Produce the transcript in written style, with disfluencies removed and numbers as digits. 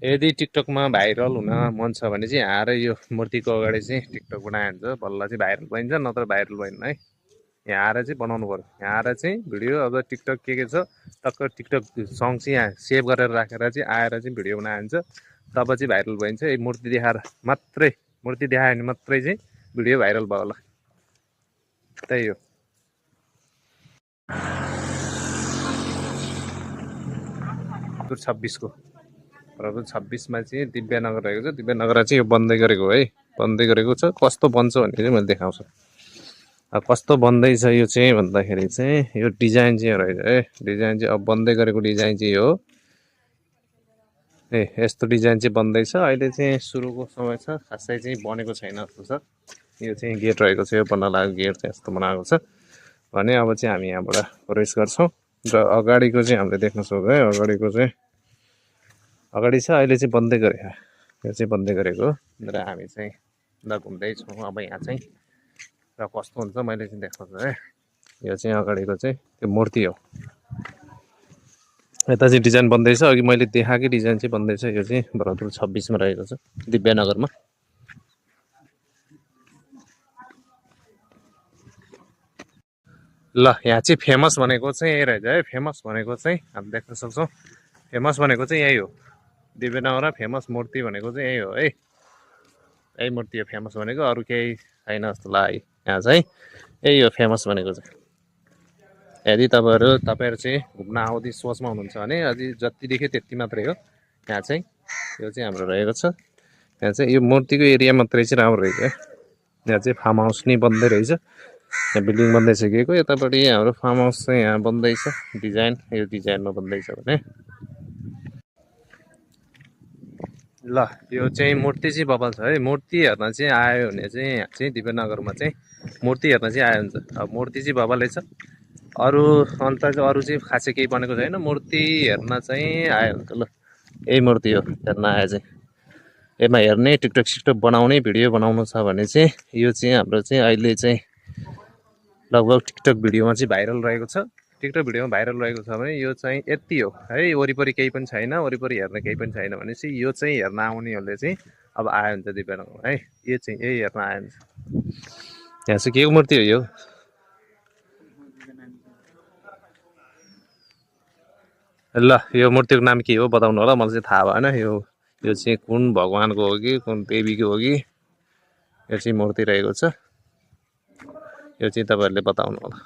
यदि टिकटकमा भाइरल हुन मन छ भने चाहिँ यहाँ आएर यो मूर्तिको अगाडि चाहिँ टिकटक बनायो भने चाहिँ बल्ल चाहिँ भाइरल भइन्छ, नत्र भाइरल भएन है। यहाँ आएर चाहिँ बनाउनु पर्यो। यहाँ आएर चाहिँ भिडियो अब टिकटक के छ टक्क टिकटक सङ चाहिँ यहाँ सेभ गरेर राखेर चाहिँ आएर चाहिँ भिडियो बनायो भने चाहिँ तब चाहिँ भाइरल भइन्छ। यो मूर्ति देखाएर मात्रै, मूर्ति देखायो भने मात्रै चाहिँ भिडियो भाइरल भयो होला, त्यही हो। 26 को 26मा चाहिँ दिव्यनगर रहेको छ। दिव्यनगर चाहिँ यो बन्दै गरेको है, बन्दै गरेको छ। कस्तो बन्छ भन्ने चाहिँ मैले देखाउँछु। अब कस्तो बन्दैछ यो चाहिँ भन्दाखेरि चाहिँ यो डिजाइन चाहिँ रहेछ है। डिजाइन चाहिँ अब बन्दै गरेको डिजाइन चाहिँ हो। ए यस्तो डिजाइन चाहिँ बन्दैछ। अहिले चाहिँ सुरुको समय छ, खासै चाहिँ बनेको छैन जस्तो छ। यो चाहिँ गेट रहेको छ, यो बन्न लागेको गेट चाहिँ यस्तो बनाएको छ भने अब चाहिँ हामी यहाँबाट प्रवेश गर्छौँ। र अगाडिको चाहिँ हामीले देख्न सक्छौँ है। अगाडिको चाहिँ अगाडि छ, अहिले चाहिँ बन्दै गरेको, यो चाहिँ बन्दै गरेको हो। र हामी चाहिँ घुम्दैछौँ अब यहाँ चाहिँ, र कस्तो हुन्छ मैले चाहिँ देखाउँछु है। यो चाहिँ अगाडिको चाहिँ त्यो मूर्ति हो। यता चाहिँ डिजाइन बन्दैछ, अघि मैले देखाएकै डिजाइन चाहिँ बन्दैछ। यो चाहिँ भरतपुर 26मा रहेको छ, दिव्यनगरमा। ल यहाँ चाहिँ फेमस भनेको चाहिँ यही रहेछ है। फेमस भनेको चाहिँ हामी देख्न सक्छौँ। फेमस भनेको चाहिँ यही हो, दिव्यनगरमा फेमस मूर्ति भनेको चाहिँ यही हो है। यही मूर्ति हो फेमस भनेको, अरू केही छैन जस्तो लाग्यो यहाँ चाहिँ। यही हो फेमस भनेको चाहिँ। यदि तपाईँहरू चाहिँ घुम्न आउँदै सोचमा हुनुहुन्छ भने अझै जति देख्यो त्यति मात्रै हो। यहाँ चाहिँ यो चाहिँ हाम्रो रहेको छ। यहाँ चाहिँ यो मूर्तिको एरिया मात्रै चाहिँ राम्रो रहेछ है। यहाँ चाहिँ फार्म हाउस नै बन्दै रहेछ, यहाँ बिल्डिङ बन्दै सकिएको। यतापट्टि हाम्रो फार्म हाउस चाहिँ यहाँ बन्दैछ, डिजाइन यो डिजाइनमा बन्दैछ भने। ल यो चाहिँ मूर्ति चाहिँ बबाल छ है। मूर्ति हेर्न चाहिँ आयो भने चाहिँ यहाँ चाहिँ दिव्यनगरमा चाहिँ मूर्ति हेर्न चाहिँ आयो हुन्छ। अब मूर्ति चाहिँ बबालै छ, अरू अन्त चाहिँ अरू चाहिँ खासै केही बनेको छैन। मूर्ति हेर्न चाहिँ आयो भने त ल यही मूर्ति हो हेर्न आयो चाहिँ। यसमा हेर्ने, टिकटक सिकटक बनाउने, भिडियो बनाउनु छ भने चाहिँ यो चाहिँ हाम्रो चाहिँ अहिले चाहिँ लगभग टिकटक भिडियोमा चाहिँ भाइरल रहेको छ। टिकटक भिडियोमा भाइरल रहेको छ भने यो चाहिँ यति हो है। वरिपरि केही पनि छैन, वरिपरि हेर्न केही पनि छैन भने चाहिँ यो चाहिँ हेर्न आउनेहरूले चाहिँ अब आयो हुन्छ दिव्यनगरमा है। यो चाहिँ यही हेर्न आयो हुन्छ। यहाँ चाहिँ के को मूर्ति हो यो? ल यो मूर्तिको नाम के हो बताउनु होला, मलाई चाहिँ थाहा भएन। यो चाहिँ कुन भगवानको हो कि कुन देवीको हो कि, यो चाहिँ मूर्ति रहेको छ। यो चाहिँ तपाईँहरूले बताउनु होला।